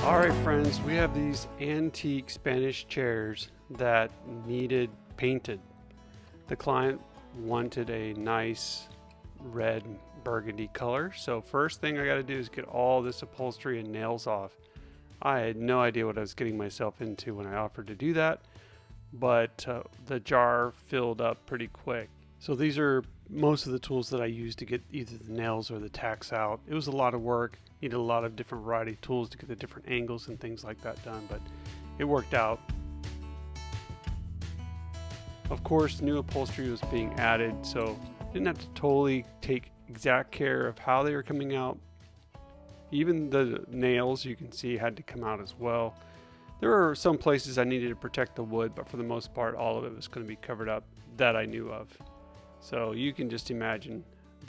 Alright friends, we have these antique Spanish chairs that needed painted. The client wanted a nice red burgundy color, so first thing I got to do is get all this upholstery and nails off. I had no idea what I was getting myself into when I offered to do that, but the jar filled up pretty quick. So these are most of the tools that I used to get either the nails or the tacks out. It was a lot of work. Needed a lot of different variety of tools to get the different angles and things like that done, but it worked out. Of course, new upholstery was being added, so I didn't have to totally take exact care of how they were coming out. Even the nails, you can see, had to come out as well. There were some places I needed to protect the wood, but for the most part, all of it was going to be covered up that I knew of. So you can just imagine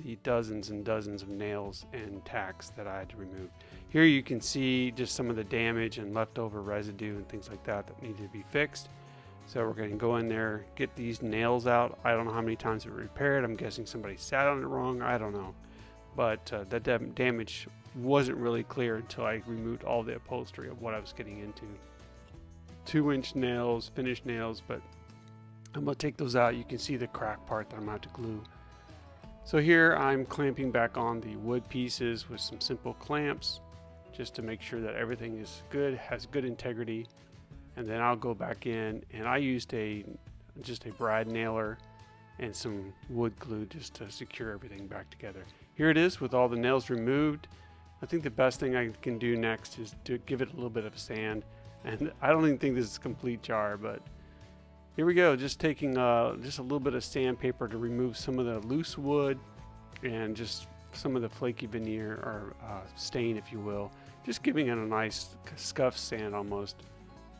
the dozens and dozens of nails and tacks that I had to remove. Here you can see just some of the damage and leftover residue and things like that that needed to be fixed. So we're going to go in there, get these nails out. I don't know how many times it was repaired. I'm guessing somebody sat on it wrong. I don't know. But that damage wasn't really clear until I removed all the upholstery of what I was getting into. 2-inch nails, finished nails, but I'm going to take those out. You can see the crack part that I'm going to have to glue. So here I'm clamping back on the wood pieces with some simple clamps just to make sure that everything is good, has good integrity. And then I'll go back in, and I used just a brad nailer and some wood glue just to secure everything back together. Here it is with all the nails removed. I think the best thing I can do next is to give it a little bit of sand. And I don't even think this is a complete jar, but here we go, just taking just a little bit of sandpaper to remove some of the loose wood and just some of the flaky veneer or stain, if you will. Just giving it a nice scuff sand almost,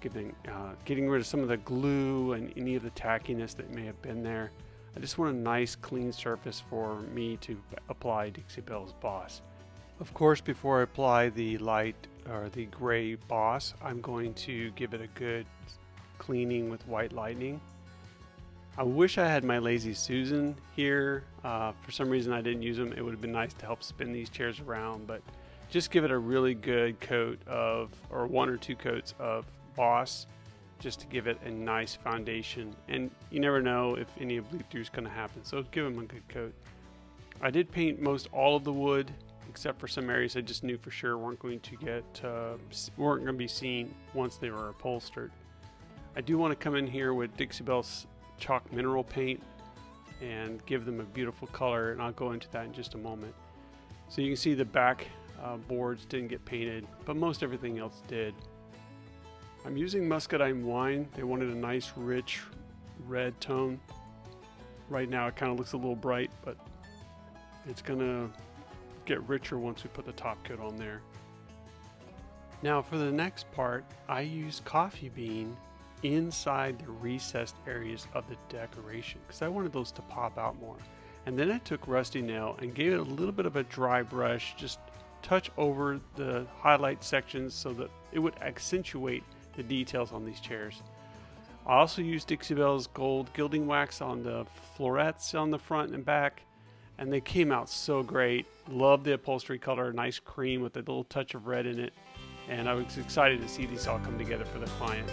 getting rid of some of the glue and any of the tackiness that may have been there. I just want a nice clean surface for me to apply Dixie Belle's Boss. Of course, before I apply the light or the gray Boss, I'm going to give it a good cleaning with White Lightning. I wish I had my Lazy Susan here. For some reason I didn't use them. It would have been nice to help spin these chairs around, but just give it a really good coat of, or 1 or 2 coats of Boss, just to give it a nice foundation. And you never know if any bleed through is going to happen, so give them a good coat. I did paint most all of the wood, except for some areas I just knew for sure weren't going to be seen once they were upholstered. I do want to come in here with Dixie Belle's chalk mineral paint and give them a beautiful color, and I'll go into that in just a moment. So you can see the back boards didn't get painted, but most everything else did. I'm using Muscadine Wine. They wanted a nice rich red tone. Right now it kind of looks a little bright, but it's gonna get richer once we put the top coat on there. Now for the next part, I used coffee bean inside the recessed areas of the decoration because I wanted those to pop out more. And then I took rusty nail and gave it a little bit of a dry brush, just touch over the highlight sections so that it would accentuate the details on these chairs. I also used Dixie Belle's gold gilding wax on the florets on the front and back, and they came out so great. Love the upholstery color, nice cream with a little touch of red in it, and I was excited to see these all come together for the client.